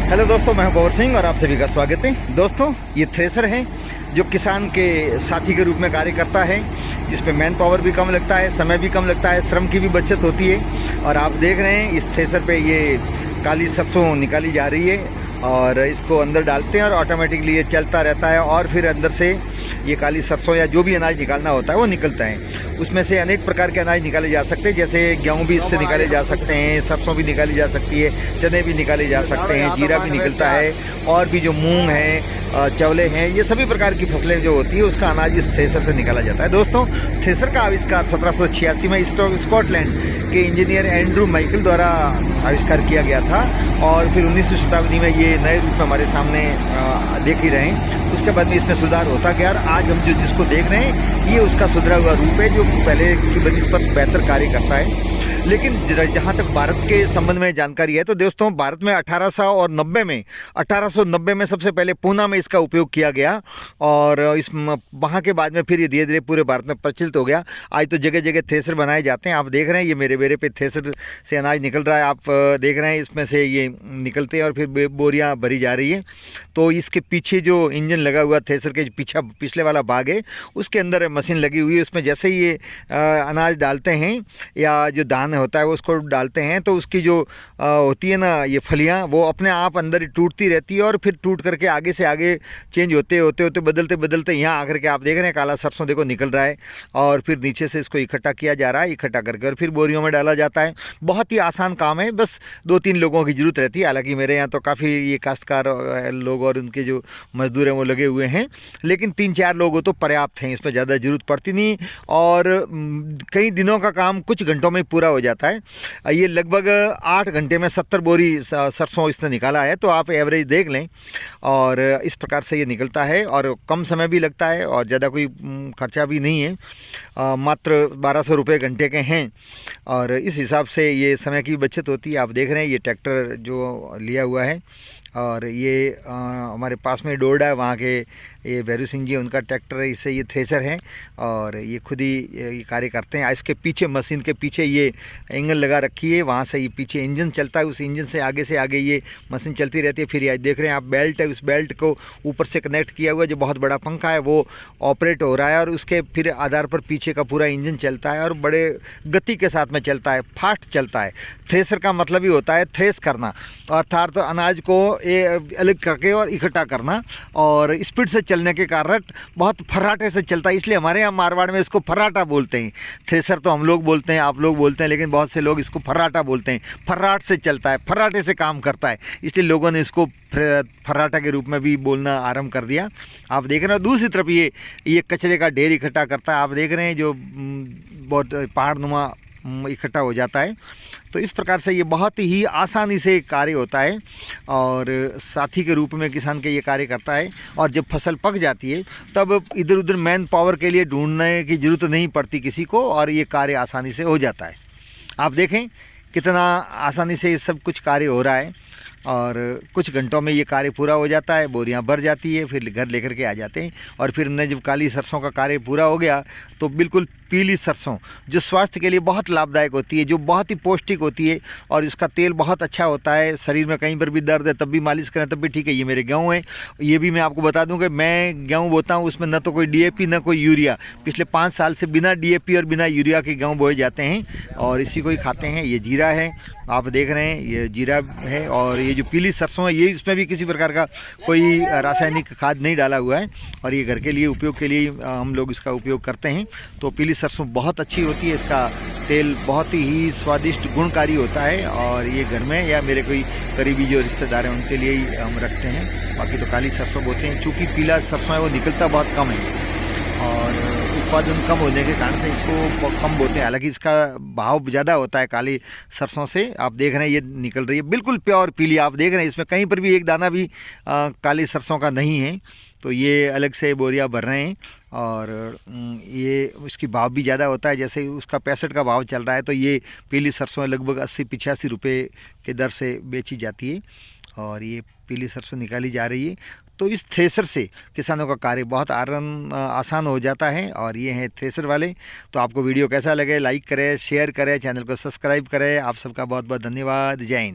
Hello दोस्तों, मैं गौर सिंह और आप सभी का स्वागत है। दोस्तों, ये थ्रेसर है जो किसान के साथी के रूप में कार्य करता है, जिसमें मैन पावर भी कम लगता है, समय भी कम लगता है, श्रम की भी बचत होती है। और आप देख रहे हैं इस थ्रेसर पे ये काली सरसों निकाली जा रही है और इसको अंदर डालते हैं और ऑटोमेटिकली ये चलता रहता है और फिर अंदर से ये काली सरसों या जो भी अनाज निकालना होता है वो निकलता है। उसमें से अनेक प्रकार के अनाज निकाले जा सकते हैं, जैसे गेहूँ भी इससे निकाले जा सकते हैं, सरसों भी निकाली जा सकती है, चने भी निकाले जा सकते हैं, जीरा भी निकलता है और भी जो मूंग है, चवले हैं, ये सभी प्रकार की फसलें जो होती है उसका अनाज इस थ्रेसर से निकाला जाता है। दोस्तों, थ्रेसर का आविष्कार 1786 में स्कॉटलैंड के इंजीनियर एंड्रू माइकल द्वारा आविष्कार किया गया था और फिर 19वीं शताब्दी में ये नए रूप में हमारे सामने देख ही रहे हैं। उसके बाद में इसमें सुधार होता गया और आज हम जो जिसको देख रहे हैं ये उसका सुधरा हुआ रूप है जो पहले की बनिस्बत बेहतर कार्य करता है। लेकिन जहाँ तक भारत के संबंध में जानकारी है तो दोस्तों, भारत में 1890 में सबसे पहले पूना में इसका उपयोग किया गया और इस वहाँ के बाद में फिर ये धीरे धीरे पूरे भारत में प्रचलित हो गया। आज तो जगह जगह थ्रेसर बनाए जाते हैं। आप देख रहे हैं ये मेरे बेरे पे थ्रेसर से अनाज निकल रहा है। आप देख रहे हैं इसमें से ये निकलते हैं और फिर बोरियाँ भरी जा रही है। तो इसके पीछे जो इंजन लगा हुआ थ्रेसर के पीछे पिछले वाला भाग है उसके अंदर मशीन लगी हुई है। उसमें जैसे ही ये अनाज डालते हैं या जो दान होता है वो उसको डालते हैं तो उसकी जो होती है ना ये फलियां, वो अपने आप अंदर ही टूटती रहती है और फिर टूट करके आगे से आगे चेंज होते बदलते यहाँ आकर के आप देख रहे हैं काला सरसों देखो निकल रहा है और फिर नीचे से इसको इकट्ठा किया जा रहा है। इकट्ठा करके और फिर बोरियों में डाला जाता है। बहुत ही आसान काम है, बस 2-3 लोगों की ज़रूरत रहती है। हालांकि मेरे यहाँ तो काफ़ी ये काश्तकार लोग और उनके जो मजदूर हैं वो लगे हुए हैं, लेकिन 3-4 लोग हो तो पर्याप्त हैं, इसमें ज़्यादा ज़रूरत पड़ती नहीं और कई दिनों का काम कुछ घंटों में पूरा हो जाता है। ये लगभग 8 घंटे में 70 बोरी सरसों इसने निकाला है, तो आप एवरेज देख लें। और इस प्रकार से ये निकलता है और कम समय भी लगता है और ज़्यादा कोई खर्चा भी नहीं है। मात्र 1200 रुपये घंटे के हैं और इस हिसाब से ये समय की बचत होती है। आप देख रहे हैं ये ट्रैक्टर जो लिया हुआ है और ये हमारे पास में डोरडा है, वहाँ के ये भैरू सिंह जी उनका ट्रैक्टर है, इससे ये थ्रेसर है और ये खुद ही ये कार्य करते हैं। इसके पीछे मशीन के पीछे ये एंगल लगा रखी है, वहाँ से ये पीछे इंजन चलता है, उस इंजन से आगे ये मशीन चलती रहती है। फिर ये देख रहे हैं आप बेल्ट है, उस बेल्ट को ऊपर से कनेक्ट किया हुआ जो बहुत बड़ा पंखा है वो ऑपरेट हो रहा है और उसके फिर आधार पर पीछे का पूरा इंजन चलता है और बड़े गति के साथ में चलता है, फास्ट चलता है। थ्रेसर का मतलब ही होता है थ्रेस करना, अर्थात तो अनाज को अलग करके और इकट्ठा करना और स्पीड से चलने के कारण बहुत फर्राटे से चलता है, इसलिए हमारे यहाँ मारवाड़ में इसको फर्राटा बोलते हैं। थ्रेसर तो हम लोग बोलते हैं, आप लोग बोलते हैं, लेकिन बहुत से लोग इसको फर्राटा बोलते हैं। फर्राट से चलता है, फर्राटे से काम करता है, इसलिए लोगों ने इसको फर्राटा के रूप में भी बोलना आरंभ कर दिया। आप देख रहे हैं दूसरी तरफ ये कचरे का ढेर इकट्ठा करता है। आप देख रहे हैं जो बहुत पहाड़नुमा इकट्ठा हो जाता है। तो इस प्रकार से ये बहुत ही आसानी से कार्य होता है और साथी के रूप में किसान के ये कार्य करता है। और जब फसल पक जाती है तब इधर उधर मैन पावर के लिए ढूंढने की ज़रूरत नहीं पड़ती किसी को और ये कार्य आसानी से हो जाता है। आप देखें कितना आसानी से ये सब कुछ कार्य हो रहा है और कुछ घंटों में ये कार्य पूरा हो जाता है। बोरियां भर जाती है, फिर घर लेकर के आ जाते हैं और फिर न जब काली सरसों का कार्य पूरा हो गया तो बिल्कुल पीली सरसों जो स्वास्थ्य के लिए बहुत लाभदायक होती है, जो बहुत ही पौष्टिक होती है और इसका तेल बहुत अच्छा होता है। शरीर में कहीं पर भी दर्द है तब भी मालिश करें तब भी ठीक है। ये मेरे गेहूँ हैं, ये भी मैं आपको बता दूं कि मैं गेहूँ बोता हूँ, उसमें न तो कोई DAP न कोई यूरिया। पिछले 5 साल से बिना DAP और बिना यूरिया के गेहूँ बोए जाते हैं और इसी को ही खाते हैं। ये जीरा है, आप देख रहे हैं ये जीरा है और ये जो पीली सरसों है ये इसमें भी किसी प्रकार का कोई रासायनिक खाद नहीं डाला हुआ है और ये घर के लिए उपयोग के लिए हम लोग इसका उपयोग करते हैं। तो पीली सरसों बहुत अच्छी होती है, इसका तेल बहुत ही स्वादिष्ट गुणकारी होता है और ये घर में या मेरे कोई करीबी जो रिश्तेदार हैं उनके लिए ही हम रखते हैं। बाकी तो काली सरसों बोते हैं, चूँकि पीला सरसों है वो निकलता बहुत कम है और उत्पादन कम होने के कारण से इसको कम बोते हैं। हालांकि इसका भाव ज़्यादा होता है काली सरसों से। आप देख रहे हैं ये निकल रही है बिल्कुल प्योर पीली, आप देख रहे हैं इसमें कहीं पर भी एक दाना भी काली सरसों का नहीं है। तो ये अलग से बोरियां भर रहे हैं और ये उसकी भाव भी ज़्यादा होता है। जैसे उसका 65 का भाव चल रहा है तो ये पीली सरसों लगभग 80-85 रुपये के दर से बेची जाती है और ये पीली सरसों निकाली जा रही है। तो इस थ्रेसर से किसानों का कार्य बहुत आसान हो जाता है और ये हैं थ्रेसर वाले। तो आपको वीडियो कैसा लगे, लाइक करें, शेयर करें, चैनल को सब्सक्राइब करें। आप सबका बहुत बहुत धन्यवाद। जय हिंद।